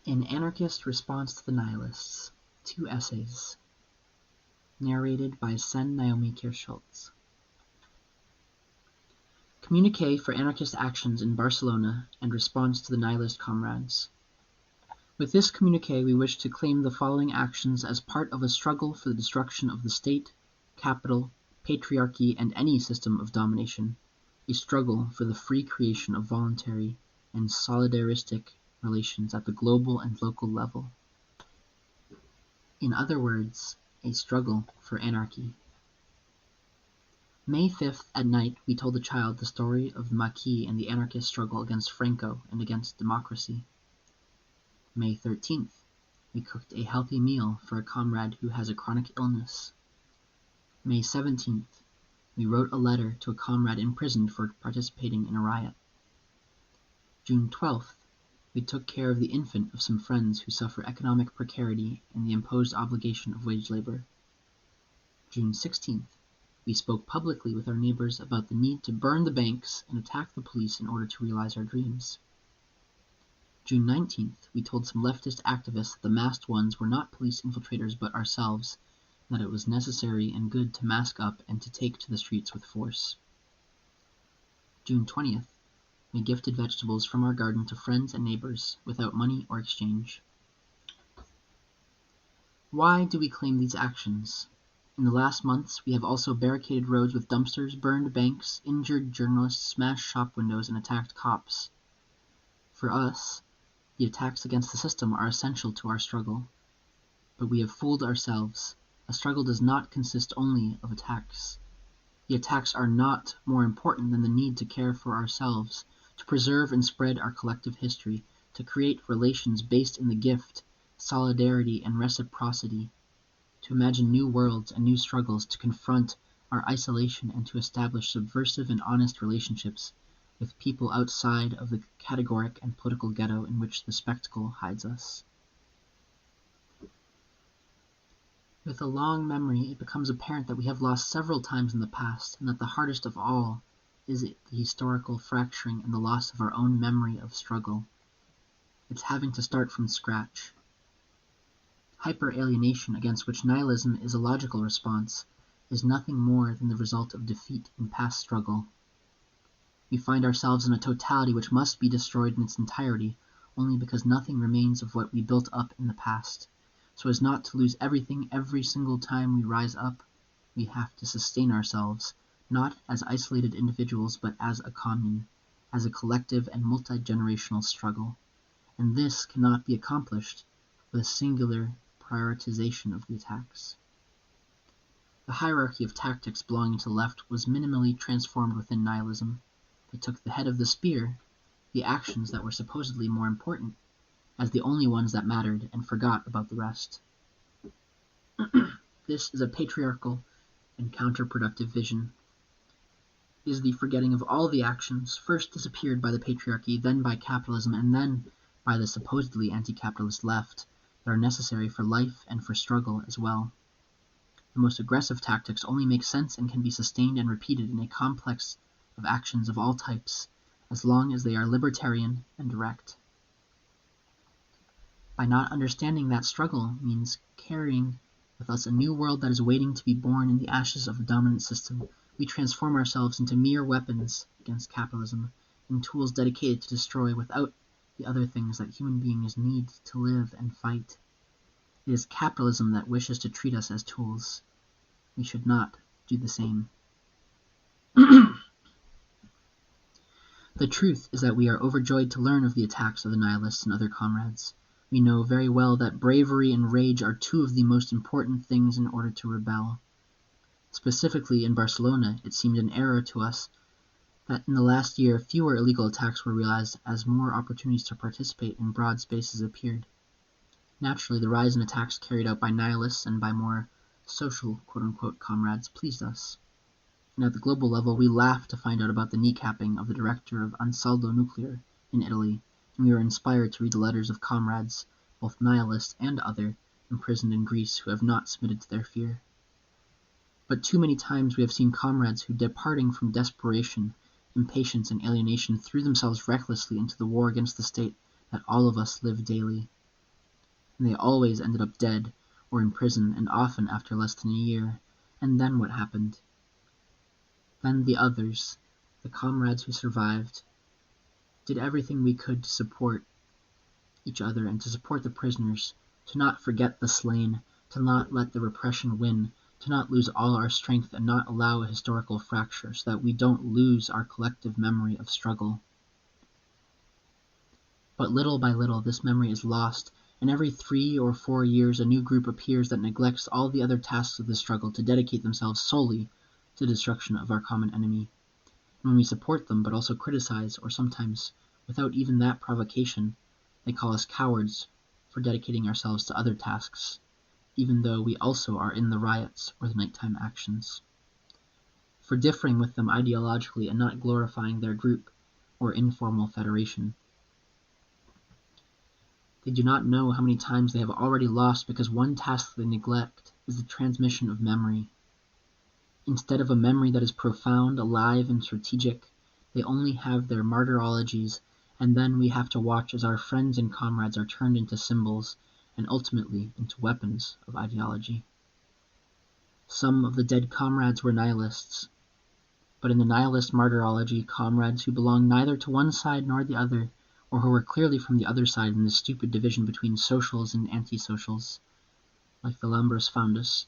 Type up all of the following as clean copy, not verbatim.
An Anarchist Response to the Nihilists. 2 essays. Narrated by Sen Kirst-Schultz. Communique for Anarchist Actions in Barcelona and Response to the Nihilist Comrades. With this communique we wish to claim the following actions as part of a struggle for the destruction of the state, capital, patriarchy, and any system of domination, a struggle for the free creation of voluntary and solidaristic relations at the global and local level. In other words, a struggle for anarchy. May 5th at night we told the child the story of the Maquis and the anarchist struggle against Franco and against democracy. May 13th we cooked a healthy meal for a comrade who has a chronic illness. May 17th we wrote a letter to a comrade imprisoned for participating in a riot. June 12th we took care of the infant of some friends who suffer economic precarity and the imposed obligation of wage labor. June 16th, we spoke publicly with our neighbors about the need to burn the banks and attack the police in order to realize our dreams. June 19th, we told some leftist activists that the masked ones were not police infiltrators but ourselves, and that it was necessary and good to mask up and to take to the streets with force. June 20th, we gifted vegetables from our garden to friends and neighbors without money or exchange. Why do we claim these actions? In the last months, we have also barricaded roads with dumpsters, burned banks, injured journalists, smashed shop windows, and attacked cops. For us, the attacks against the system are essential to our struggle. But we have fooled ourselves. A struggle does not consist only of attacks. The attacks are not more important than the need to care for ourselves, to preserve and spread our collective history, to create relations based in the gift, solidarity, and reciprocity, to imagine new worlds and new struggles, to confront our isolation and to establish subversive and honest relationships with people outside of the categoric and political ghetto in which the spectacle hides us. With a long memory, it becomes apparent that we have lost several times in the past, and that the hardest of all is the historical fracturing and the loss of our own memory of struggle. It's having to start from scratch. Hyper-alienation, against which nihilism is a logical response, is nothing more than the result of defeat in past struggle. We find ourselves in a totality which must be destroyed in its entirety, only because nothing remains of what we built up in the past. So as not to lose everything every single time we rise up, we have to sustain ourselves, not as isolated individuals, but as a commune, as a collective and multi-generational struggle. And this cannot be accomplished with a singular prioritization of the attacks. The hierarchy of tactics belonging to the left was minimally transformed within nihilism. They took the head of the spear, the actions that were supposedly more important, as the only ones that mattered, and forgot about the rest. This is a patriarchal and counterproductive vision. It is the forgetting of all the actions, first disappeared by the patriarchy, then by capitalism, and then by the supposedly anti-capitalist left, that are necessary for life and for struggle as well. The most aggressive tactics only make sense and can be sustained and repeated in a complex of actions of all types, as long as they are libertarian and direct. By not understanding that struggle means carrying with us a new world that is waiting to be born in the ashes of the dominant system, we transform ourselves into mere weapons against capitalism, in tools dedicated to destroy without the other things that human beings need to live and fight. It is capitalism that wishes to treat us as tools. We should not do the same. The truth is that we are overjoyed to learn of the attacks of the nihilists and other comrades. We know very well that bravery and rage are two of the most important things in order to rebel. Specifically in Barcelona, it seemed an error to us that in the last year fewer illegal attacks were realized as more opportunities to participate in broad spaces appeared. Naturally, the rise in attacks carried out by nihilists and by more social quote-unquote comrades pleased us. And at the global level, we laughed to find out about the kneecapping of the director of Ansaldo Nuclear in Italy, and we were inspired to read the letters of comrades, both nihilist and other, imprisoned in Greece who have not submitted to their fear. But too many times we have seen comrades who, departing from desperation, impatience, and alienation, threw themselves recklessly into the war against the state that all of us live daily. and they always ended up dead or in prison, and often after less than a year. And then what happened? Then the others, the comrades who survived, did everything we could to support each other and to support the prisoners, to not forget the slain, to not let the repression win, to not lose all our strength and not allow a historical fracture so that we don't lose our collective memory of struggle. But little by little this memory is lost, and every 3 or 4 years a new group appears that neglects all the other tasks of the struggle to dedicate themselves solely to the destruction of our common enemy. And when we support them but also criticize, or sometimes without even that provocation, they call us cowards for dedicating ourselves to other tasks, even though we also are in the riots or the nighttime actions, for differing with them ideologically and not glorifying their group or informal federation. They do not know how many times they have already lost because one task they neglect is the transmission of memory. Instead of a memory that is profound, alive, and strategic, they only have their martyrologies, and then we have to watch as our friends and comrades are turned into symbols and ultimately into weapons of ideology. Some of the dead comrades were nihilists, but in the nihilist martyrology, comrades who belong neither to one side nor the other, or who were clearly from the other side in the stupid division between socials and anti-socials, like the Lambros foundus,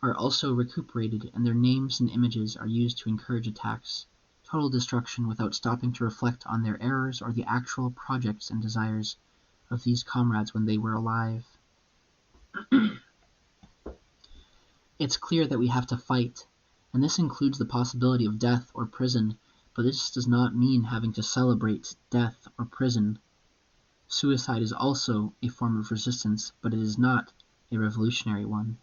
are also recuperated, and their names and images are used to encourage attacks, total destruction without stopping to reflect on their errors or the actual projects and desires of these comrades when they were alive. It's clear that we have to fight, and this includes the possibility of death or prison, but this does not mean having to celebrate death or prison. Suicide is also a form of resistance, but it is not a revolutionary one.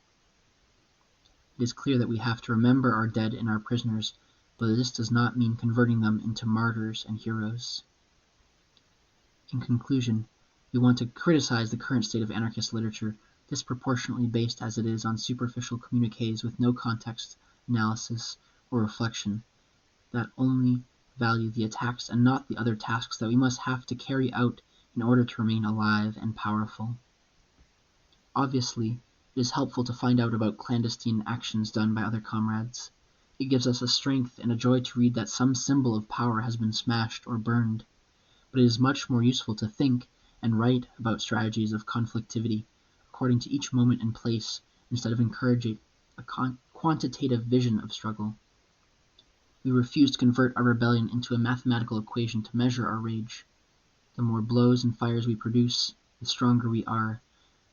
It is clear that we have to remember our dead and our prisoners, but this does not mean converting them into martyrs and heroes. In conclusion, we want to criticize the current state of anarchist literature, disproportionately based as it is on superficial communiques with no context, analysis, or reflection, that only value the attacks and not the other tasks that we must have to carry out in order to remain alive and powerful. Obviously, it is helpful to find out about clandestine actions done by other comrades. It gives us a strength and a joy to read that some symbol of power has been smashed or burned, but it is much more useful to think and write about strategies of conflictivity according to each moment and place, instead of encouraging a quantitative vision of struggle. We refuse to convert our rebellion into a mathematical equation to measure our rage. The more blows and fires we produce, the stronger we are.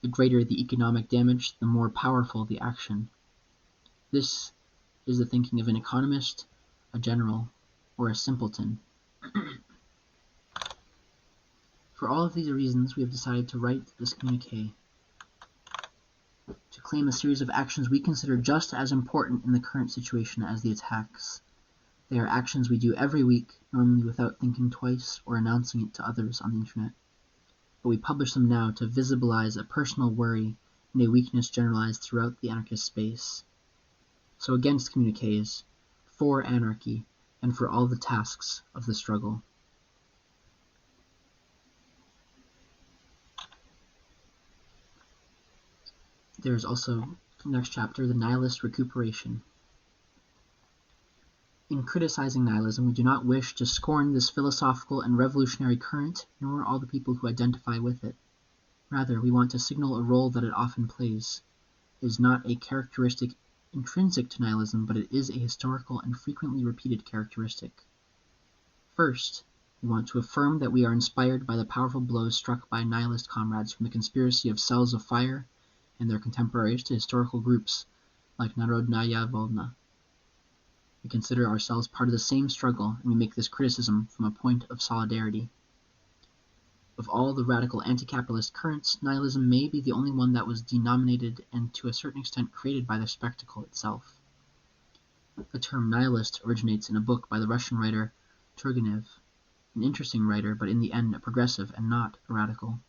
The greater the economic damage, the more powerful the action. This is the thinking of an economist, a general, or a simpleton. For all of these reasons, we have decided to write this communiqué, to claim a series of actions we consider just as important in the current situation as the attacks. They are actions we do every week, normally without thinking twice or announcing it to others on the internet. But we publish them now to visibilize a personal worry and a weakness generalized throughout the anarchist space. So against communiques, for anarchy, and for all the tasks of the struggle. There is also, the next chapter, the nihilist recuperation. In criticizing nihilism, we do not wish to scorn this philosophical and revolutionary current, nor all the people who identify with it. Rather, we want to signal a role that it often plays. It is not a characteristic intrinsic to nihilism, but it is a historical and frequently repeated characteristic. First, we want to affirm that we are inspired by the powerful blows struck by nihilist comrades from the conspiracy of Cells of Fire and their contemporaries to historical groups like Narodnaya Volna. We consider ourselves part of the same struggle, and we make this criticism from a point of solidarity. Of all the radical anti-capitalist currents, nihilism may be the only one that was denominated and to a certain extent created by the spectacle itself. The term nihilist originates in a book by the Russian writer Turgenev, an interesting writer, but in the end a progressive and not a radical,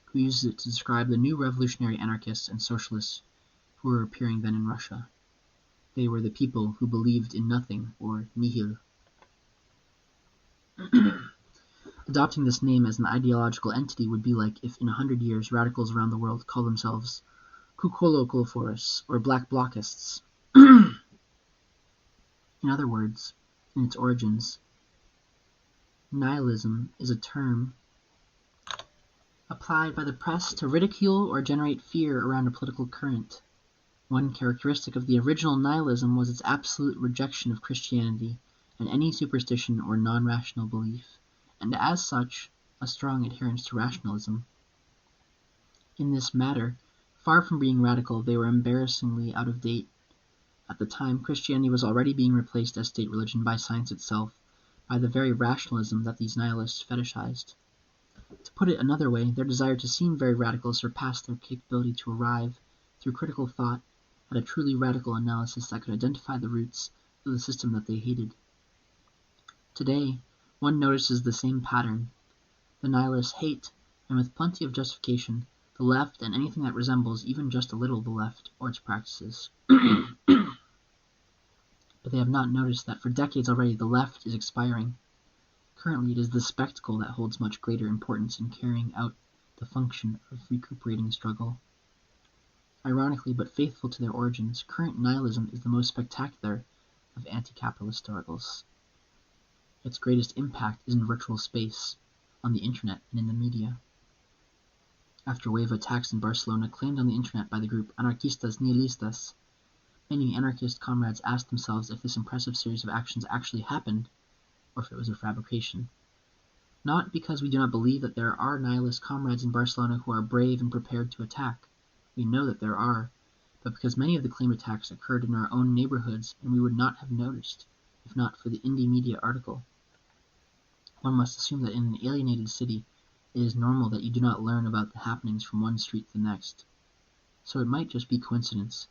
who uses it to describe the new revolutionary anarchists and socialists who were appearing then in Russia. They were the people who believed in nothing, or nihil. Adopting this name as an ideological entity would be like if in 100 years radicals around the world call themselves Kukolokolophorus or Black Blockists. In other words, in its origins, nihilism is a term applied by the press to ridicule or generate fear around a political current. One characteristic of the original nihilism was its absolute rejection of Christianity and any superstition or non-rational belief, and as such, a strong adherence to rationalism. In this matter, far from being radical, they were embarrassingly out of date. At the time, Christianity was already being replaced as state religion by science itself, by the very rationalism that these nihilists fetishized. To put it another way, their desire to seem very radical surpassed their capability to arrive, through critical thought, at a truly radical analysis that could identify the roots of the system that they hated. Today, one notices the same pattern. The nihilists hate, and with plenty of justification, the left and anything that resembles even just a little the left or its practices. But they have not noticed that for decades already the left is expiring. Currently, it is the spectacle that holds much greater importance in carrying out the function of recuperating struggle. Ironically, but faithful to their origins, current nihilism is the most spectacular of anti-capitalist struggles. Its greatest impact is in virtual space, on the internet and in the media. After a wave of attacks in Barcelona claimed on the internet by the group Anarchistas Nihilistas, many anarchist comrades asked themselves if this impressive series of actions actually happened, or if it was a fabrication. Not because we do not believe that there are nihilist comrades in Barcelona who are brave and prepared to attack. We know that there are, but because many of the claimed attacks occurred in our own neighborhoods and we would not have noticed, if not for the indie media article. One must assume that in an alienated city, it is normal that you do not learn about the happenings from one street to the next. So it might just be coincidence.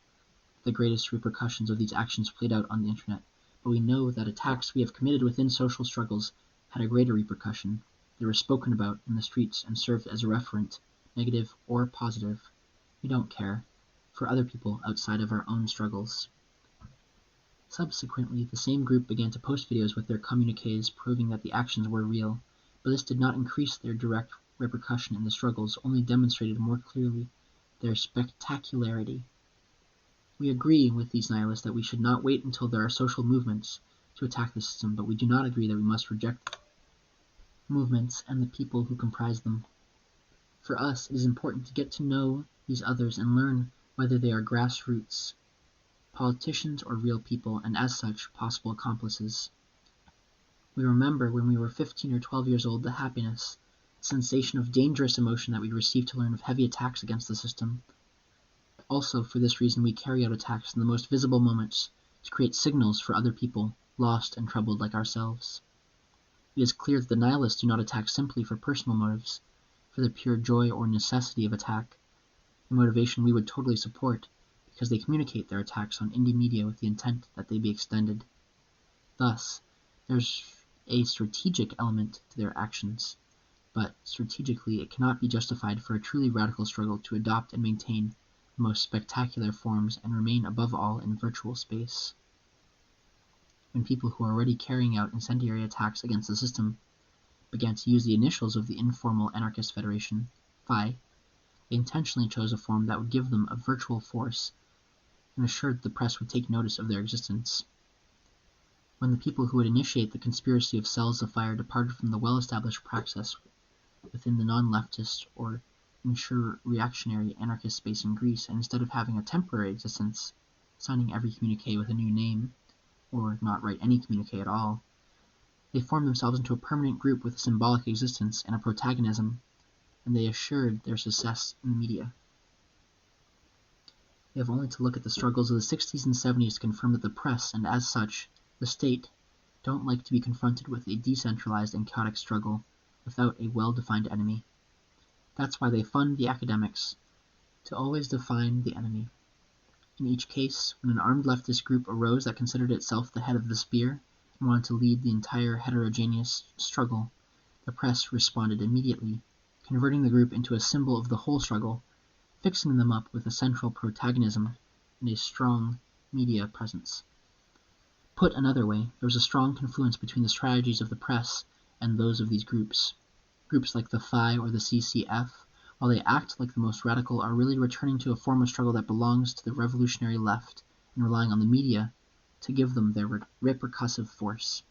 The greatest repercussions of these actions played out on the internet, but we know that attacks we have committed within social struggles had a greater repercussion. They were spoken about in the streets and served as a referent, negative or positive. We don't care, for other people outside of our own struggles. Subsequently, the same group began to post videos with their communiques proving that the actions were real, but this did not increase their direct repercussion in the struggles, only demonstrated more clearly their spectacularity. We agree with these nihilists that we should not wait until there are social movements to attack the system, but we do not agree that we must reject movements and the people who comprise them. For us, it is important to get to know these others and learn whether they are grassroots, politicians or real people, and as such, possible accomplices. We remember when we were 15 or 12 years old the happiness, sensation of dangerous emotion that we received to learn of heavy attacks against the system. Also, for this reason, we carry out attacks in the most visible moments to create signals for other people, lost and troubled like ourselves. It is clear that the nihilists do not attack simply for personal motives, for the pure joy or necessity of attack, a motivation we would totally support, because they communicate their attacks on indie media with the intent that they be extended. Thus, there's a strategic element to their actions, but strategically it cannot be justified for a truly radical struggle to adopt and maintain the most spectacular forms and remain above all in virtual space. When people who are already carrying out incendiary attacks against the system began to use the initials of the informal anarchist federation, Phi, they intentionally chose a form that would give them a virtual force and assured that the press would take notice of their existence. When the people who would initiate the conspiracy of cells of fire departed from the well-established praxis within the non-leftist or reactionary anarchist space in Greece, and instead of having a temporary existence, signing every communique with a new name, or not write any communique at all, they formed themselves into a permanent group with a symbolic existence and a protagonism, and they assured their success in the media. We have only to look at the struggles of the 60s and 70s to confirm that the press, and as such, the state, don't like to be confronted with a decentralized and chaotic struggle without a well-defined enemy. That's why they fund the academics, to always define the enemy. In each case, when an armed leftist group arose that considered itself the head of the spear and wanted to lead the entire heterogeneous struggle, the press responded immediately, converting the group into a symbol of the whole struggle, fixing them up with a central protagonism and a strong media presence. Put another way, there was a strong confluence between the strategies of the press and those of these groups. Groups like the Phi or the CCF, while they act like the most radical, are really returning to a form of struggle that belongs to the revolutionary left and relying on the media to give them their repercussive force.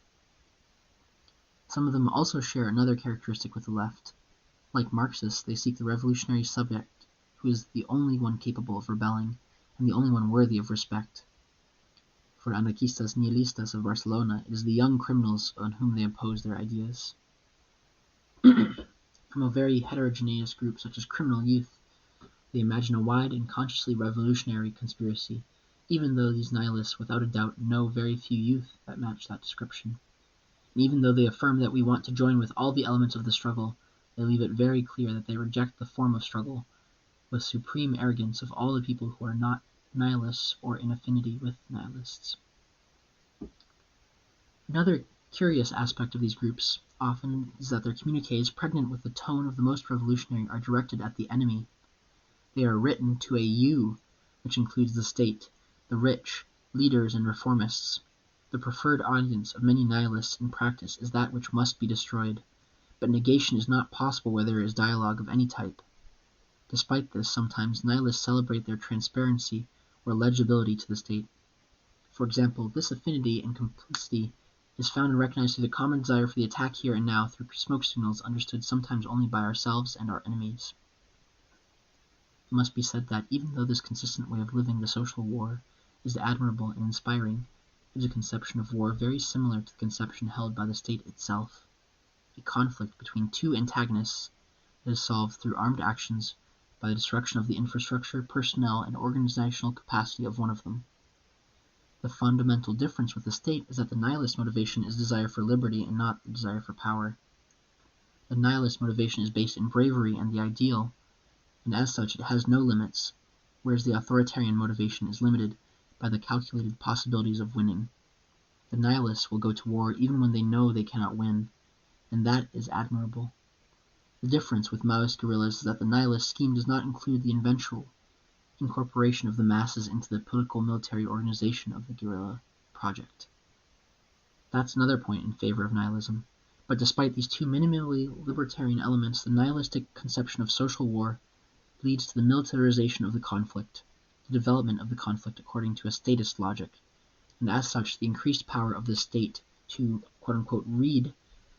Some of them also share another characteristic with the left. Like Marxists, they seek the revolutionary subject who is the only one capable of rebelling and the only one worthy of respect. For Anarchistas Nihilistas of Barcelona, it is the young criminals on whom they impose their ideas. From a very heterogeneous group such as criminal youth, they imagine a wide and consciously revolutionary conspiracy, even though these nihilists without a doubt know very few youth that match that description. And even though they affirm that we want to join with all the elements of the struggle, they leave it very clear that they reject the form of struggle with supreme arrogance of all the people who are not nihilists or in affinity with nihilists. Another curious aspect of these groups often is that their communiques, pregnant with the tone of the most revolutionary, are directed at the enemy. They are written to a you, which includes the state, the rich, leaders, and reformists. The preferred audience of many nihilists in practice is that which must be destroyed, but negation is not possible where there is dialogue of any type. Despite this, sometimes nihilists celebrate their transparency or legibility to the state. For example, this affinity and complicity is found and recognized through the common desire for the attack here and now through smoke signals understood sometimes only by ourselves and our enemies. It must be said that even though this consistent way of living the social war is admirable and inspiring, it is a conception of war very similar to the conception held by the state itself, a conflict between two antagonists that is solved through armed actions by the destruction of the infrastructure, personnel, and organizational capacity of one of them. The fundamental difference with the state is that the nihilist motivation is desire for liberty and not the desire for power. The nihilist motivation is based in bravery and the ideal, and as such it has no limits, whereas the authoritarian motivation is limited by the calculated possibilities of winning. The nihilists will go to war even when they know they cannot win, and that is admirable. The difference with Maoist guerrillas is that the nihilist scheme does not include the eventual incorporation of the masses into the political military organization of the guerrilla project. That's another point in favor of nihilism. But despite these two minimally libertarian elements, the nihilistic conception of social war leads to the militarization of the conflict, the development of the conflict according to a statist logic, and as such the increased power of the state to quote-unquote read,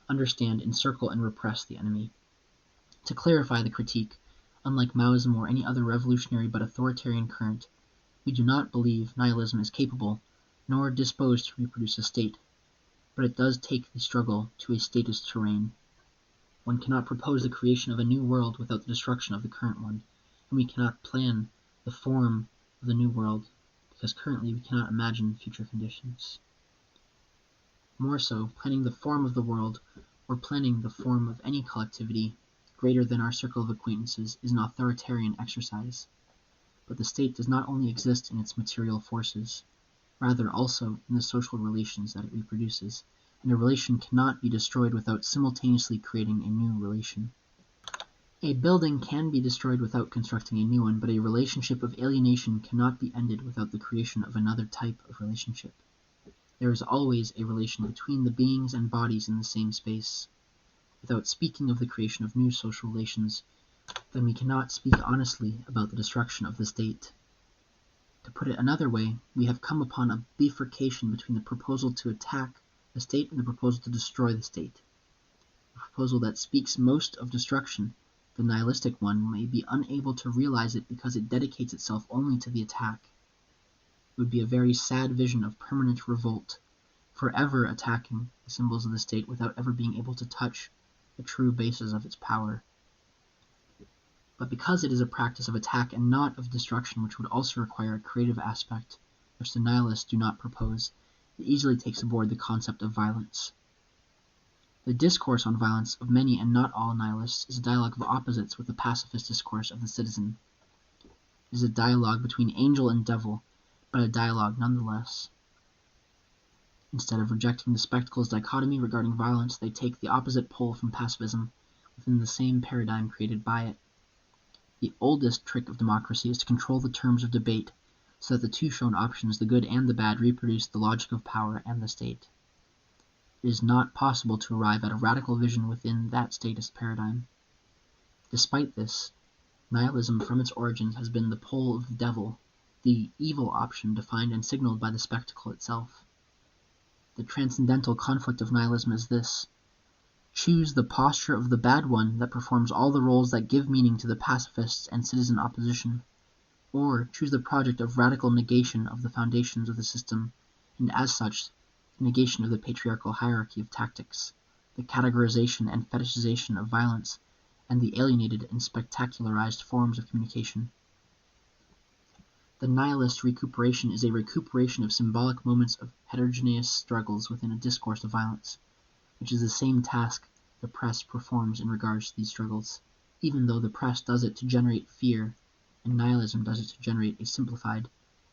understand, encircle, and repress the enemy. To clarify the critique, unlike Maoism or any other revolutionary but authoritarian current, we do not believe nihilism is capable, nor disposed to reproduce a state, but it does take the struggle to a statist terrain. One cannot propose the creation of a new world without the destruction of the current one, and we cannot plan the form of the new world, because currently we cannot imagine future conditions. More so, planning the form of the world, or planning the form of any collectivity greater than our circle of acquaintances, is an authoritarian exercise. But the state does not only exist in its material forces, rather also in the social relations that it reproduces, and a relation cannot be destroyed without simultaneously creating a new relation. A building can be destroyed without constructing a new one, but a relationship of alienation cannot be ended without the creation of another type of relationship. There is always a relation between the beings and bodies in the same space. Without speaking of the creation of new social relations, then we cannot speak honestly about the destruction of the state. To put it another way, we have come upon a bifurcation between the proposal to attack the state and the proposal to destroy the state. The proposal that speaks most of destruction, the nihilistic one, may be unable to realize it because it dedicates itself only to the attack. It would be a very sad vision of permanent revolt, forever attacking the symbols of the state without ever being able to touch the true basis of its power. But because it is a practice of attack and not of destruction, which would also require a creative aspect, which the nihilists do not propose, it easily takes aboard the concept of violence. The discourse on violence of many and not all nihilists is a dialogue of opposites with the pacifist discourse of the citizen. It is a dialogue between angel and devil, but a dialogue nonetheless. Instead of rejecting the spectacle's dichotomy regarding violence, they take the opposite pole from pacifism within the same paradigm created by it. The oldest trick of democracy is to control the terms of debate so that the two shown options, the good and the bad, reproduce the logic of power and the state. it is not possible to arrive at a radical vision within that statist paradigm. Despite this, nihilism from its origins has been the pole of the devil, the evil option defined and signaled by the spectacle itself. The transcendental conflict of nihilism is this: choose the posture of the bad one that performs all the roles that give meaning to the pacifists and citizen opposition, or choose the project of radical negation of the foundations of the system, and as such, the negation of the patriarchal hierarchy of tactics, the categorization and fetishization of violence, and the alienated and spectacularized forms of communication. The nihilist recuperation is a recuperation of symbolic moments of heterogeneous struggles within a discourse of violence, which is the same task the press performs in regards to these struggles, even though the press does it to generate fear, and nihilism does it to generate a simplified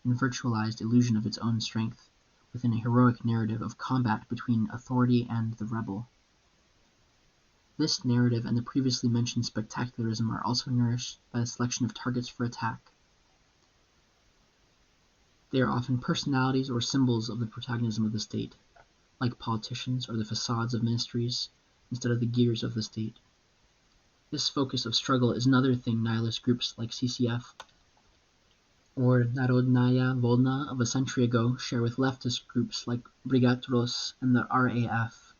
and virtualized illusion of its own strength, within a heroic narrative of combat between authority and the rebel. This narrative and the previously mentioned spectacularism are also nourished by the selection of targets for attack. They are often personalities or symbols of the protagonism of the state, like politicians or the facades of ministries, instead of the gears of the state. This focus of struggle is another thing nihilist groups like CCF or Narodnaya Volna of a century ago share with leftist groups like Brigad Rus and the RAF.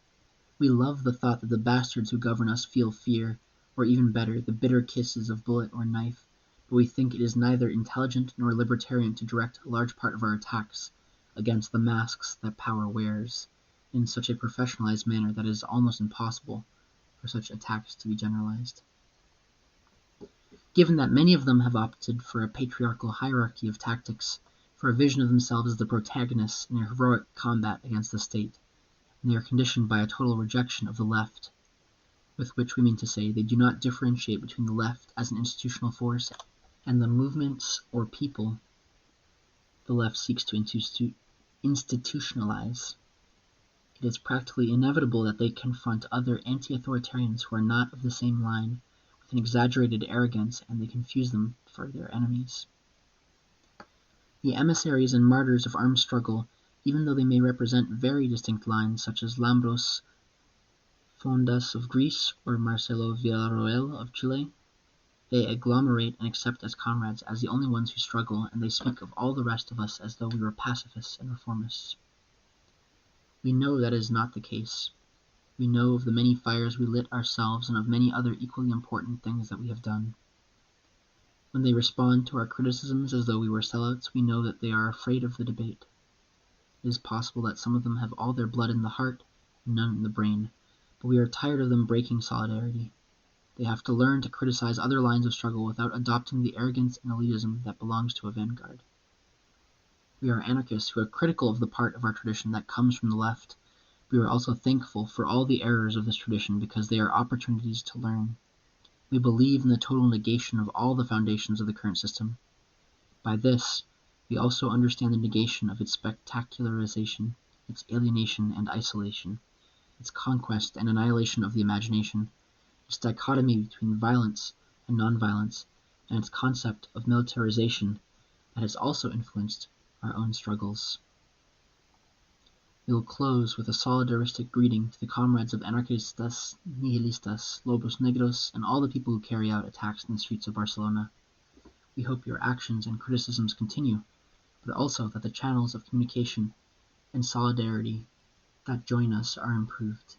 We love the thought that the bastards who govern us feel fear, or even better, the bitter kisses of bullet or knife, but we think it is neither intelligent nor libertarian to direct a large part of our attacks against the masks that power wears, in such a professionalized manner that it is almost impossible for such attacks to be generalized. Given that many of them have opted for a patriarchal hierarchy of tactics, for a vision of themselves as the protagonists in a heroic combat against the state, and they are conditioned by a total rejection of the left, with which we mean to say they do not differentiate between the left as an institutional force and the movements or people the left seeks to institutionalize. It is practically inevitable that they confront other anti-authoritarians who are not of the same line with an exaggerated arrogance, and they confuse them for their enemies. The emissaries and martyrs of armed struggle, even though they may represent very distinct lines, such as Lambros Fondas of Greece or Marcelo Villarroel of Chile, they agglomerate and accept as comrades as the only ones who struggle, and they speak of all the rest of us as though we were pacifists and reformists. We know that is not the case. We know of the many fires we lit ourselves and of many other equally important things that we have done. When they respond to our criticisms as though we were sellouts, we know that they are afraid of the debate. It is possible that some of them have all their blood in the heart and none in the brain, but we are tired of them breaking solidarity. They have to learn to criticize other lines of struggle without adopting the arrogance and elitism that belongs to a vanguard. We are anarchists who are critical of the part of our tradition that comes from the left. We are also thankful for all the errors of this tradition because they are opportunities to learn. We believe in the total negation of all the foundations of the current system. By this, we also understand the negation of its spectacularization, its alienation and isolation, its conquest and annihilation of the imagination, its dichotomy between violence and nonviolence, and its concept of militarization that has also influenced our own struggles. We will close with a solidaristic greeting to the comrades of Anarchistas, Nihilistas, Lobos Negros, and all the people who carry out attacks in the streets of Barcelona. We hope your actions and criticisms continue, but also that the channels of communication and solidarity that join us are improved.